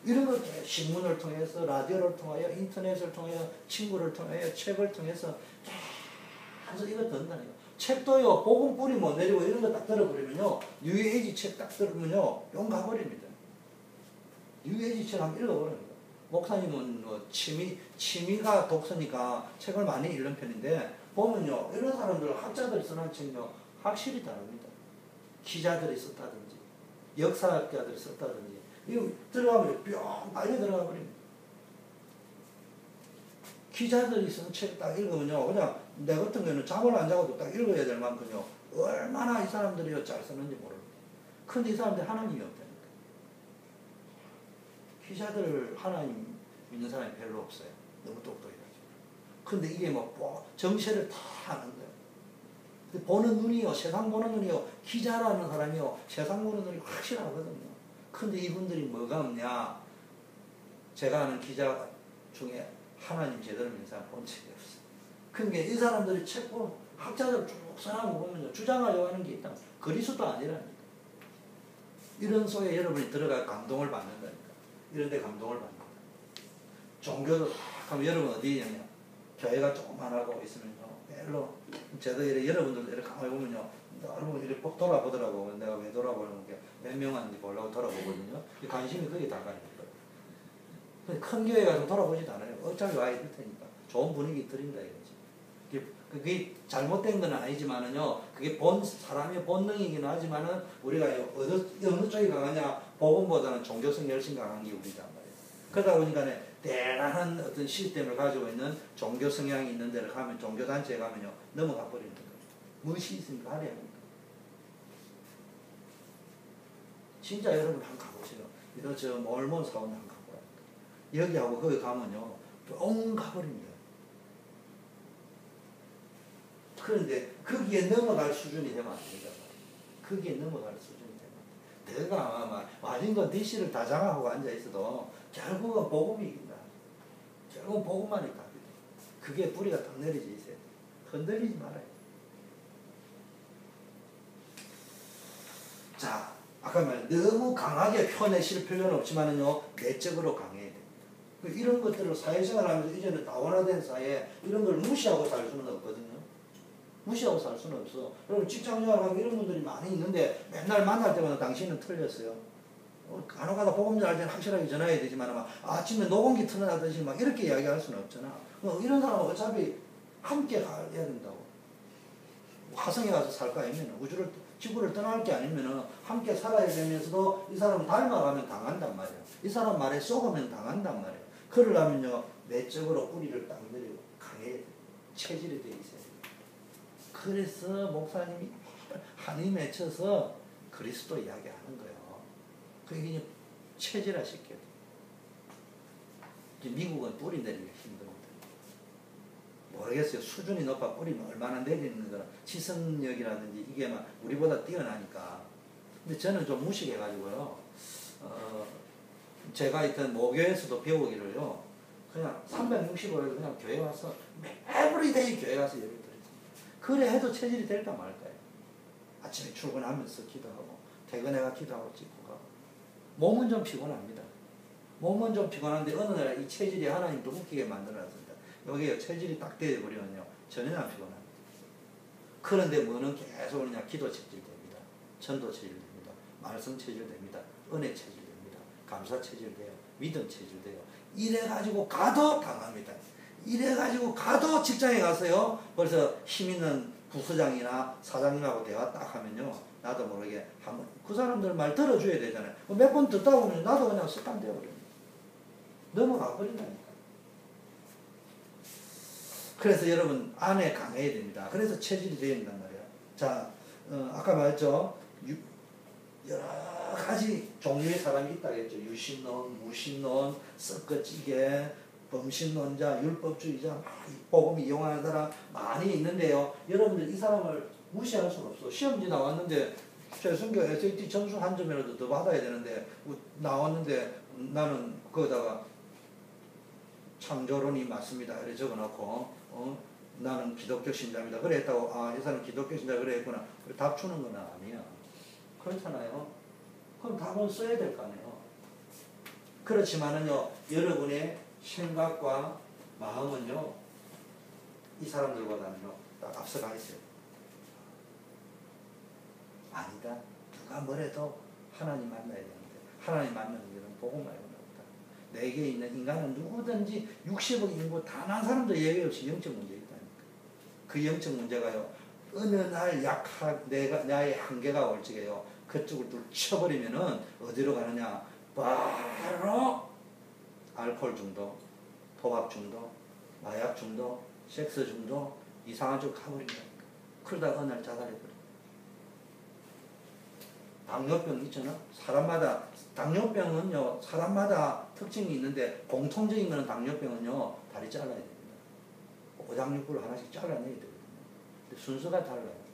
Speaker 1: 이런 것 신문을 통해서 라디오를 통하여 인터넷을 통하여 친구를 통하여 책을 통해서 계속 이거 듣는다니까. 책도요 복음 뿌리 못 내리고 이런 거 딱 들어버리면요 뉴에이지 책 딱 들으면요 용 가버립니다. 뉴에이지 책 한번 읽어버립니다. 목사님은 뭐 취미가 독서니까 책을 많이 읽는 편인데 보면요 이런 사람들 학자들이 쓰는 책요 확실히 다릅니다. 기자들이 썼다든지 역사학자들이 썼다든지 이거 들어가면 뿅 빨리 들어가 버립니다. 기자들이 쓴 책 딱 읽으면요 그냥 내 같은 경우는 잠을 안 자고도 딱 읽어야 될 만큼요 얼마나 이 사람들이 잘 쓰는지 모릅니다. 근데 이 사람들이 하나님이 없다니까. 기자들 하나님 믿는 사람이 별로 없어요. 너무 똑똑해가지고. 근데 이게 뭐 정체를 다 아는 거예요. 보는 눈이요 세상 보는 눈이요 기자라는 사람이요 세상 보는 눈이 확실하거든요. 근데 이분들이 뭐가 없냐? 제가 아는 기자 중에 하나님 제대로 믿는 사람 본 적이 없어요. 그러니까 이 사람들이 책 보면 학자들 쭉 써나는 거 보면요 주장하려고 하는 게 있다. 그리스도 아니라니까. 이런 속에 여러분이 들어가 감동을 받는다니까. 이런 데 감동을 받는다. 종교도 하면 여러분 어디 있냐? 교회가 조금만 하고 있으면요. 별로 제가 여러분들도 이렇게 가만히 보면요. 여러분 이렇게 돌아보더라고. 내가 왜 돌아보는 게 몇 명 왔는지 보려고 돌아보거든요. 관심이 거기에 다 가니까. 큰 교회 가서 돌아보지도 않아요. 어차피 와 있을 테니까. 좋은 분위기 드린다 이거지. 그게 잘못된 건 아니지만은요. 그게 사람의 본능이긴 하지만은 우리가 어느 쪽이 강하냐. 복음보다는 종교성이 훨씬 강한 게 우리단 말이에요. 그러다 보니까 대단한 어떤 시스템을 가지고 있는 종교 성향이 있는 데를 가면 종교단체에 가면요. 넘어가 버리는 거예요. 무엇이 있으니까 하려야 합니다. 진짜 여러분 한번 가보세요. 이거 저 몰몬 사원 한번 가보라. 여기하고 거기 가면요. 뿅 가버립니다. 그런데 거기에 넘어갈 수준이 되면 안 된다. 거기에 넘어갈 수준이 되면 안 돼. 내가 아마 와싱턴 DC를 다 장악하고 앉아있어도 결국은 복음이 이긴다. 결국은 복음만이 답이다. 그게 뿌리가 딱 내려져 있어야 돼. 흔들리지 말아요. 자, 아까 말한 너무 강하게 표내실 필요는 없지만은요, 내적으로 강해야 됩니다. 이런 것들을 사회생활 하면서 이제는 다원화된 사회에 이런 걸 무시하고 살 수는 없거든요. 무시하고 살 수는 없어. 여러분 직장생활하고 이런 분들이 많이 있는데 맨날 만날 때마다 당신은 틀렸어요. 간혹가다 복음자 할 때는 확실하게 전해야 되지만 막 아침에 녹음기 틀어놔듯이 막 이렇게 이야기할 수는 없잖아. 이런 사람은 어차피 함께 가야 된다고. 화성에 가서 살 거 아니면 지구를 떠날 게 아니면은 함께 살아야 되면서도 이 사람을 닮아가면 당한단 말이에요. 이 사람 말에 쏘으면 당한단 말이에요. 그러려면요 내적으로 뿌리를 딱 내리고 강해 체질이 되어 있어야 돼요. 그래서 목사님이 한이 맺혀서 그리스도 이야기하는 거예요. 그게 체질화 시켜요. 미국은 뿌리 내리기가 힘듭니다. 모르겠어요. 수준이 높아 뿌리면 얼마나 내리는 거는 지성력이라든지 이게 막 우리보다 뛰어나니까. 근데 저는 좀 무식해가지고요. 제가 있던 모교에서도 배우기를요. 그냥 365일 그냥 교회 와서 에브리데이 교회 가서 예배 드렸어요. 그래 해도 체질이 될까 말까요? 아침에 출근하면서 기도하고 퇴근해가 기도하고 찍고 가고. 몸은 좀 피곤합니다. 몸은 좀 피곤한데 어느 날 이 체질이 하나님도 웃기게 만들어놨습니다. 여기에 체질이 딱 되어버리면요 전혀 안 피곤합니다. 그런데 뭐는 계속 그냥 기도 체질됩니다. 전도 체질됩니다. 말씀 체질됩니다. 은혜 체질됩니다. 감사 체질돼요. 믿음 체질돼요. 이래가지고 가도 당합니다. 이래가지고 가도 직장에 가서요 벌써 힘 있는 부서장이나 사장님하고 대화 딱 하면요 나도 모르게 한번 그 사람들 말 들어줘야 되잖아요. 몇 번 듣다 보면 나도 그냥 습관 되어버립니다. 넘어가 버린다니까. 그래서 여러분 안에 강해야 됩니다. 그래서 체질이 되어야 된단 말이에요. 자, 아까 말했죠. 여러 가지 종류의 사람이 있다고 했죠. 유신론, 무신론, 썩거찌개, 범신론자, 율법주의자, 복음 이용하는 사람 많이 있는데요. 여러분들 이 사람을 무시할 수는 없어. 시험지 나왔는데 최순교 SAT 점수 한 점이라도 더 받아야 되는데 나왔는데 나는 거기다가 창조론이 맞습니다. 이래 적어놓고 나는 기독교 신자입니다. 그래 했다고 이 사람 기독교 신자 그래 했구나. 답 주는 건 아니야. 그렇잖아요. 그럼 답은 써야 될 거 아니에요. 그렇지만은요 여러분의 생각과 마음은요 이 사람들보다는요 딱 앞서가 있어요. 아니다. 누가 뭐래도 하나님 만나야 되는데 하나님 만나는 길은 복음 말고는 없다. 내게 있는 인간은 누구든지 60억 인구 단 한 사람도 예외 없이 영적 문제가 있다니까. 그 영적 문제가요 어느 날 나의 한계가 올 적에요 그쪽을 뚝 쳐버리면은 어디로 가느냐 바로 알코올 중독, 도박 중독, 마약 중독, 섹스 중독 이상한 쪽 가버린다니까. 그러다가 어느 날 자살해버려. 당뇨병 있잖아. 당뇨병은요 사람마다 특징이 있는데 공통적인 거는 당뇨병은요 다리 잘라야 됩니다. 오장육부를 하나씩 잘라내야 되거든요. 근데 순서가 달라요.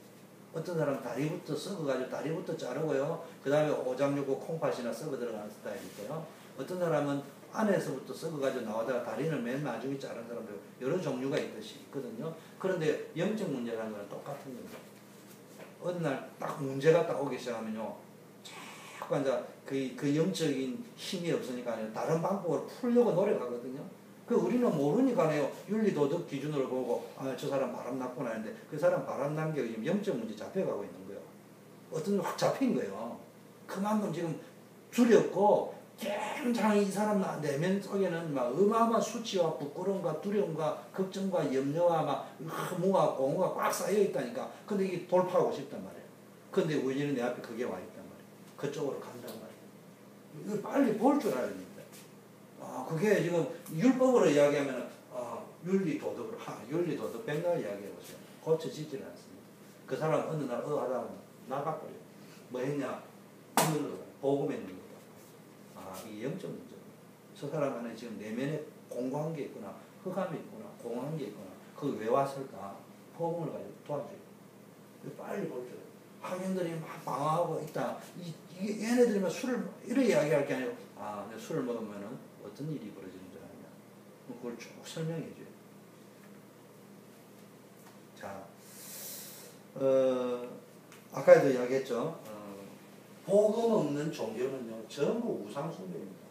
Speaker 1: 어떤 사람은 다리부터 썩어가지고 다리부터 자르고요. 그 다음에 오장육부 콩팥이나 썩어 들어가는 스타일이 있고요. 어떤 사람은 안에서부터 썩어가지고 나오다가 다리를 맨 나중에 자른 사람들 여러 종류가 있거든요. 그런데 영적 문제라는 건 똑같은 겁니다. 어느 날 딱 문제가 딱 오기 시작하면요. 자꾸 이제 그 영적인 힘이 없으니까 다른 방법으로 풀려고 노력하거든요. 그 우리는 모르니까요. 윤리도덕 기준으로 보고 저 사람 바람났구나 하는데 그 사람 바람난 게 지금 영적 문제 잡혀가고 있는 거예요. 어떤 확 잡힌 거예요. 그만큼 지금 두렵고 굉장히 이 사람 내면 속에는 막 어마어마한 수치와 부끄러움과 두려움과 걱정과 염려와 막 무와 공허가 꽉 쌓여 있다니까. 근데 이게 돌파하고 싶단 말이에요. 근데 우연히 내 앞에 그게 와 있단 말이에요. 그쪽으로 간단 말이에요. 이걸 빨리 볼 줄 알아야 됩니다. 그게 지금 율법으로 이야기하면 윤리도덕으로 윤리도덕 백날 이야기해보세요. 고쳐지지는 않습니다. 그 사람 어느 날 하다 보면 나가버려요. 뭐 했냐? 복음에 있는 거다. 이 영적 문제. 저 사람 안에 지금 내면에 공고한 게 있구나, 흑암이 있구나, 공허한 게 있구나. 그거 왜 왔을까? 복음을 가지고 도와줘요. 빨리 볼 줄. 학생들이 막 방황하고 있다. 얘네들이 막 술을 이렇게 이야기할 게 아니고 술을 먹으면은 어떤 일이 벌어지는 줄 아냐. 그걸 쭉 설명해 줘요. 자, 아까도 이야기했죠. 복음 없는 종교는요, 전부 우상숭배입니다.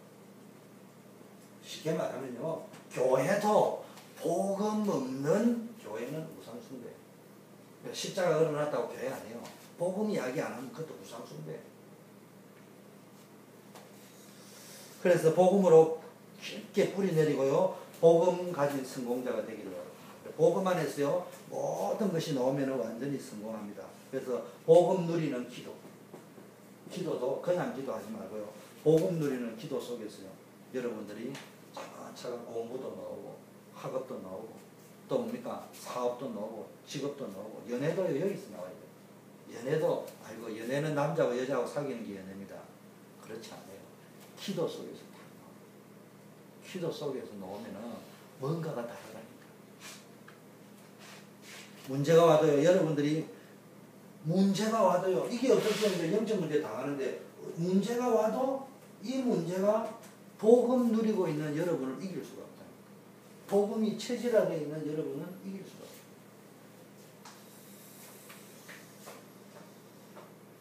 Speaker 1: 쉽게 말하면요, 교회도 복음 없는 교회는 우상숭배. 십자가 걸어놨다고 교회 아니에요. 복음 이야기 안 하면 그것도 우상숭배. 그래서 복음으로 깊게 뿌리 내리고요, 복음 가진 성공자가 되기를 복음 안에서요 모든 것이 나오면 완전히 성공합니다. 그래서 복음 누리는 기도, 기도도 그냥 기도하지 말고요. 복음 누리는 기도 속에서요 여러분들이 차근차근 공부도 나오고 학업도 나오고 또 뭡니까 사업도 나오고 직업도 나오고 연애도 여기서 나와야 돼요. 연애도 알고 연애는 남자와 여자하고 사귀는 게 연애입니다. 그렇지 않아요. 기도 속에서 다 나와요. 기도 속에서 나오면은 뭔가가 다르다니까. 문제가 와도요 여러분들이 문제가 와도요 이게 어떨 때 영적 문제 당하는데 문제가 와도 이 문제가 복음 누리고 있는 여러분을 이길 수가 없다. 복음이 체질화되어 있는 여러분은 이길 수가 없다.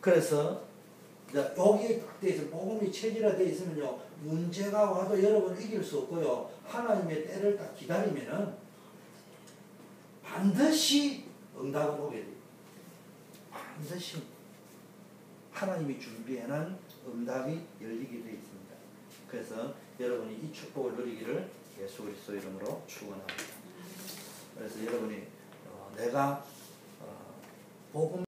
Speaker 1: 그래서 여기에 딱 되어 있어 복음이 체질화되어 있으면요 문제가 와도 여러분을 이길 수 없고요 하나님의 때를 딱 기다리면은 반드시 응답을 오게 돼요. 반드시 하나님이 준비해놓은 응답이 열리게 되어 있습니다. 그래서 여러분이 이 축복을 누리기를 예수 그리스도 이름으로 축원합니다. 그래서 여러분이 내가 복음